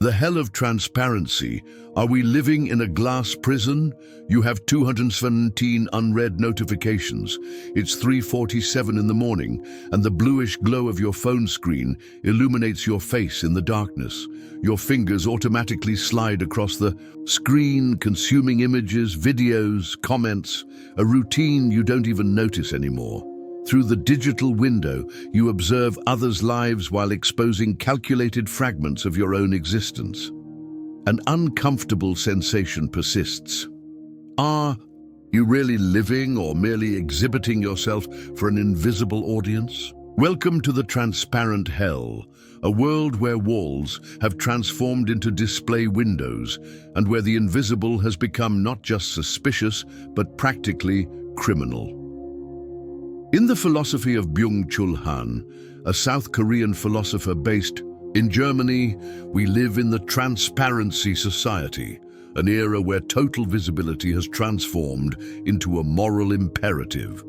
The hell of transparency. Are we living in a glass prison? You have 217 unread notifications. It's 3:47 in the morning, and the bluish glow of your phone screen illuminates your face in the darkness. Your fingers automatically slide across the screen, consuming images, videos, comments, a routine you don't even notice anymore. Through the digital window, you observe others' lives while exposing calculated fragments of your own existence. An uncomfortable sensation persists. Are you really living or merely exhibiting yourself for an invisible audience? Welcome to the transparent hell, a world where walls have transformed into display windows and where the invisible has become not just suspicious, but practically criminal. In the philosophy of Byung-Chul Han, a South Korean philosopher based in Germany, we live in the transparency society, an era where total visibility has transformed into a moral imperative.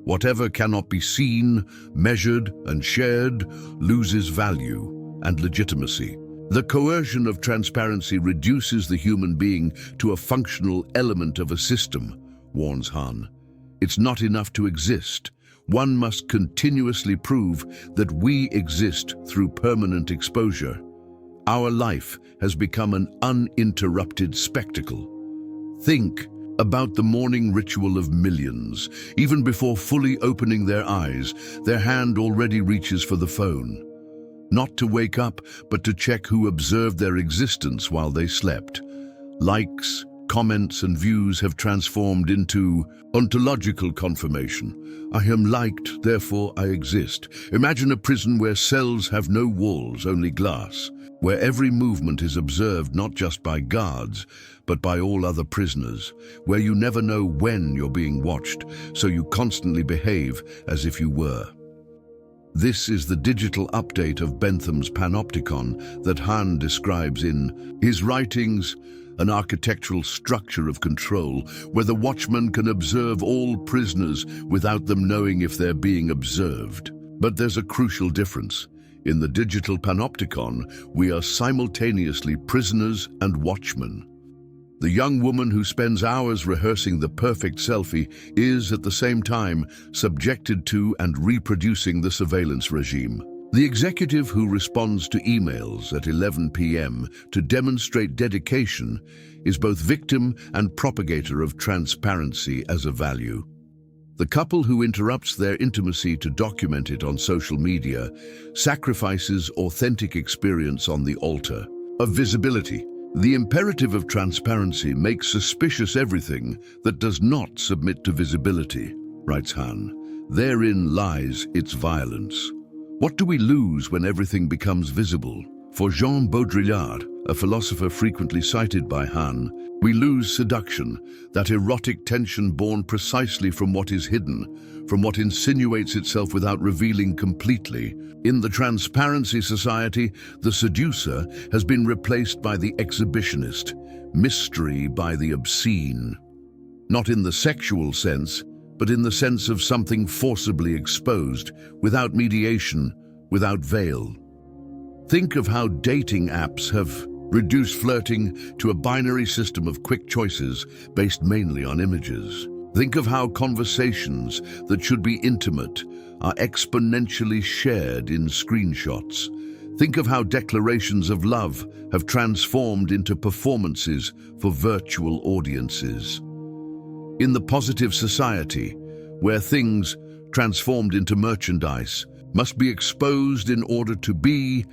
Whatever cannot be seen, measured, and shared loses value and legitimacy. The coercion of transparency reduces the human being to a functional element of a system, warns Han. It's not enough to exist. One must continuously prove that we exist through permanent exposure. Our life has become an uninterrupted spectacle. Think about the morning ritual of millions. Even before fully opening their eyes, their hand already reaches for the phone. Not to wake up, but to check who observed their existence while they slept. Likes, comments and views have transformed into ontological confirmation. I am liked, therefore I exist. Imagine a prison where cells have no walls, only glass, where every movement is observed not just by guards, but by all other prisoners, where you never know when you're being watched, so you constantly behave as if you were. This is the digital update of Bentham's panopticon that Han describes in his writings, an architectural structure of control where the watchman can observe all prisoners without them knowing if they're being observed. But there's a crucial difference. In the digital panopticon, we are simultaneously prisoners and watchmen. The young woman who spends hours rehearsing the perfect selfie is, at the same time, subjected to and reproducing the surveillance regime. The executive who responds to emails at 11 p.m. to demonstrate dedication is both victim and propagator of transparency as a value. The couple who interrupts their intimacy to document it on social media sacrifices authentic experience on the altar of visibility. The imperative of transparency makes suspicious everything that does not submit to visibility, writes Han. Therein lies its violence. What do we lose when everything becomes visible? For Jean Baudrillard, a philosopher frequently cited by Han, we lose seduction, that erotic tension born precisely from what is hidden, from what insinuates itself without revealing completely. In the transparency society, the seducer has been replaced by the exhibitionist, mystery by the obscene. Not in the sexual sense, but in the sense of something forcibly exposed, without mediation, without veil. Think of how dating apps have reduced flirting to a binary system of quick choices based mainly on images. Think of how conversations that should be intimate are exponentially shared in screenshots. Think of how declarations of love have transformed into performances for virtual audiences. In the positive society, where things transformed into merchandise must be exposed in order to be,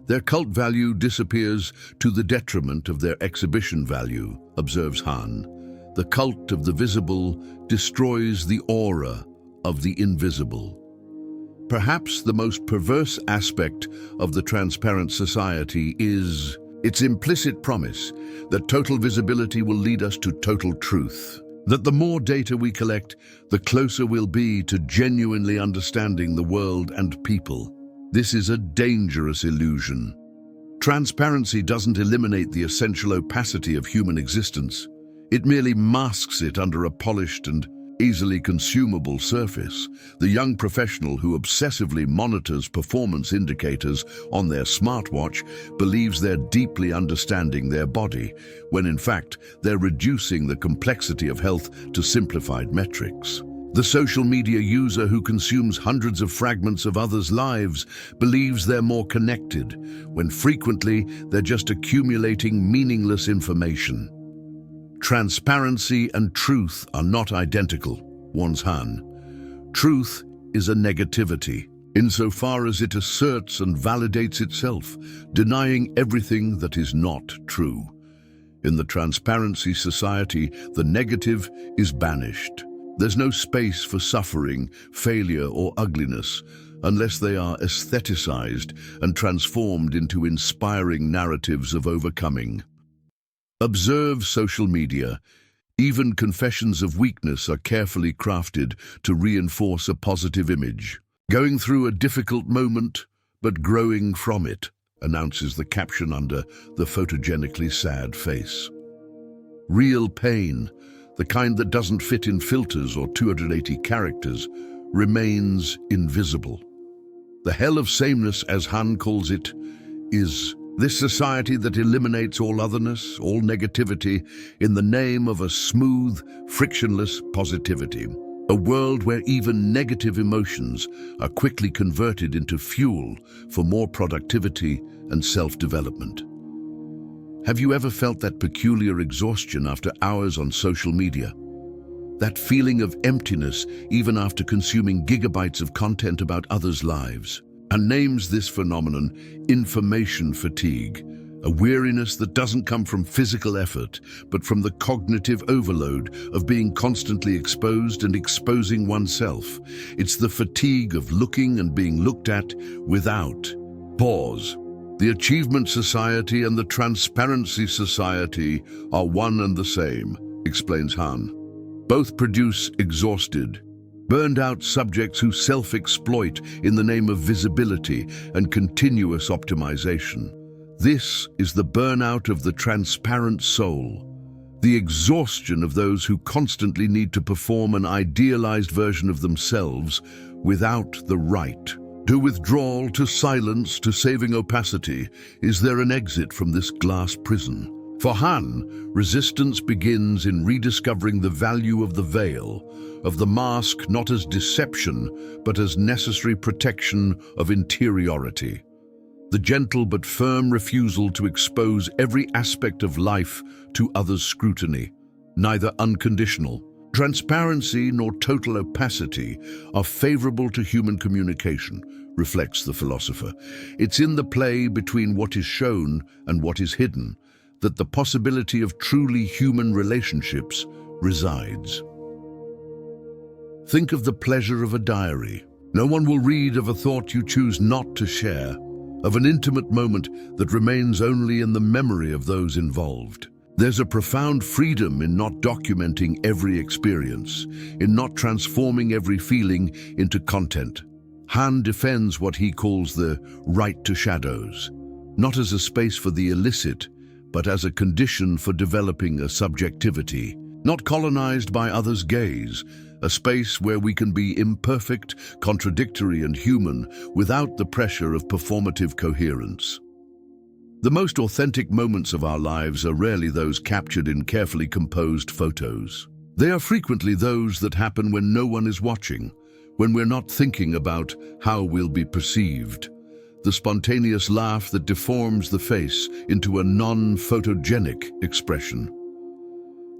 their cult value disappears to the detriment of their exhibition value, observes Han. The cult of the visible destroys the aura of the invisible. Perhaps the most perverse aspect of the transparent society is its implicit promise that total visibility will lead us to total truth. That the more data we collect, the closer we'll be to genuinely understanding the world and people. This is a dangerous illusion. Transparency doesn't eliminate the essential opacity of human existence. It merely masks it under a polished and easily consumable surface. The young professional who obsessively monitors performance indicators on their smartwatch believes they're deeply understanding their body, when in fact they're reducing the complexity of health to simplified metrics. The social media user who consumes hundreds of fragments of others' lives believes they're more connected, when frequently they're just accumulating meaningless information. Transparency and truth are not identical, warns Han. Truth is a negativity, insofar as it asserts and validates itself, denying everything that is not true. In the transparency society, the negative is banished. There's no space for suffering, failure, or ugliness, unless they are aestheticized and transformed into inspiring narratives of overcoming. Observe social media. Even confessions of weakness are carefully crafted to reinforce a positive image. Going through a difficult moment, but growing from it, announces the caption under the photogenically sad face. Real pain, the kind that doesn't fit in filters or 280 characters, remains invisible. The hell of sameness, as Han calls it, is this society that eliminates all otherness, all negativity, in the name of a smooth, frictionless positivity. A world where even negative emotions are quickly converted into fuel for more productivity and self-development. Have you ever felt that peculiar exhaustion after hours on social media? That feeling of emptiness even after consuming gigabytes of content about others' lives? And names this phenomenon information fatigue, a weariness that doesn't come from physical effort, but from the cognitive overload of being constantly exposed and exposing oneself. It's the fatigue of looking and being looked at without pause. The Achievement Society and the Transparency Society are one and the same, explains Han. Both produce exhausted, burned-out subjects who self-exploit in the name of visibility and continuous optimization. This is the burnout of the transparent soul, the exhaustion of those who constantly need to perform an idealized version of themselves without the right. To withdrawal, to silence, to saving opacity, is there an exit from this glass prison? For Han, resistance begins in rediscovering the value of the veil, of the mask not as deception, but as necessary protection of interiority. The gentle but firm refusal to expose every aspect of life to others' scrutiny, neither unconditional. Transparency nor total opacity are favorable to human communication, reflects the philosopher. It's in the play between what is shown and what is hidden that the possibility of truly human relationships resides. Think of the pleasure of a diary. No one will read of a thought you choose not to share, of an intimate moment that remains only in the memory of those involved. There's a profound freedom in not documenting every experience, in not transforming every feeling into content. Han defends what he calls the right to shadows, not as a space for the illicit, but as a condition for developing a subjectivity, not colonized by others' gaze, a space where we can be imperfect, contradictory, and human without the pressure of performative coherence. The most authentic moments of our lives are rarely those captured in carefully composed photos. They are frequently those that happen when no one is watching, when we're not thinking about how we'll be perceived. The spontaneous laugh that deforms the face into a non-photogenic expression.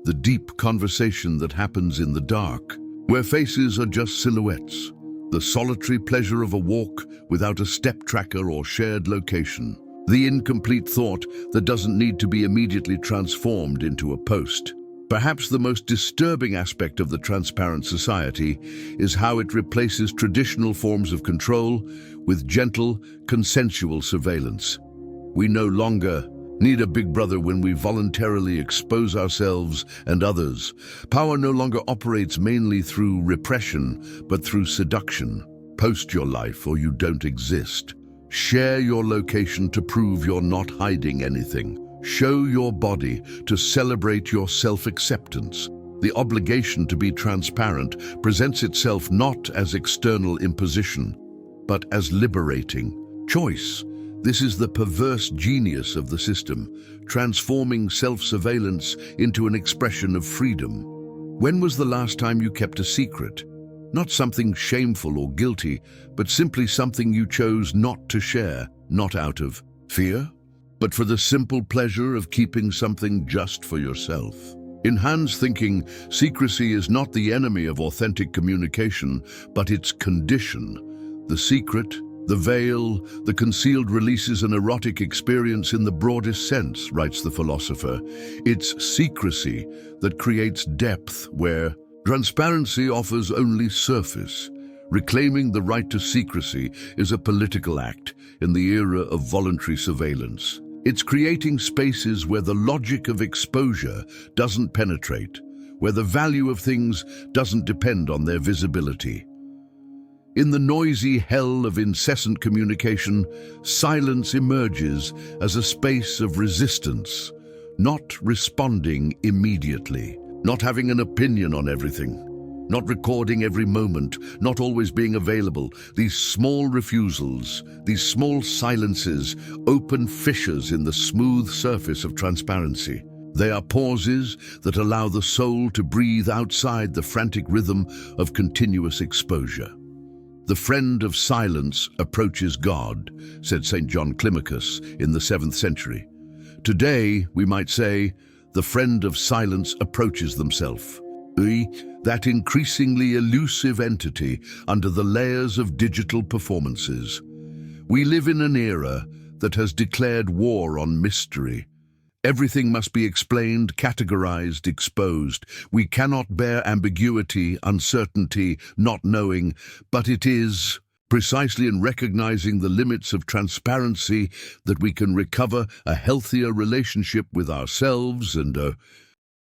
The deep conversation that happens in the dark, where faces are just silhouettes. The solitary pleasure of a walk without a step tracker or shared location. The incomplete thought that doesn't need to be immediately transformed into a post. Perhaps the most disturbing aspect of the transparent society is how it replaces traditional forms of control with gentle, consensual surveillance. We no longer need a big brother when we voluntarily expose ourselves and others. Power no longer operates mainly through repression, but through seduction. Post your life or you don't exist. Share your location to prove you're not hiding anything. Show your body to celebrate your self-acceptance. The obligation to be transparent presents itself not as external imposition, but as liberating choice. This is the perverse genius of the system, transforming self-surveillance into an expression of freedom. When was the last time you kept a secret? Not something shameful or guilty, but simply something you chose not to share, not out of fear, but for the simple pleasure of keeping something just for yourself. In Han's thinking, secrecy is not the enemy of authentic communication, but its condition. The secret, the veil, the concealed releases an erotic experience in the broadest sense, writes the philosopher. It's secrecy that creates depth where transparency offers only surface. Reclaiming the right to secrecy is a political act in the era of voluntary surveillance. It's creating spaces where the logic of exposure doesn't penetrate, where the value of things doesn't depend on their visibility. In the noisy hell of incessant communication, silence emerges as a space of resistance, not responding immediately, not having an opinion on everything, not recording every moment, not always being available. These small refusals, these small silences, open fissures in the smooth surface of transparency. They are pauses that allow the soul to breathe outside the frantic rhythm of continuous exposure. The friend of silence approaches God, said St. John Climacus in the 7th century. Today, we might say, the friend of silence approaches themselves. That increasingly elusive entity under the layers of digital performances. We live in an era that has declared war on mystery. Everything must be explained, categorized, exposed. We cannot bear ambiguity, uncertainty, not knowing, but it is precisely in recognizing the limits of transparency that we can recover a healthier relationship with ourselves and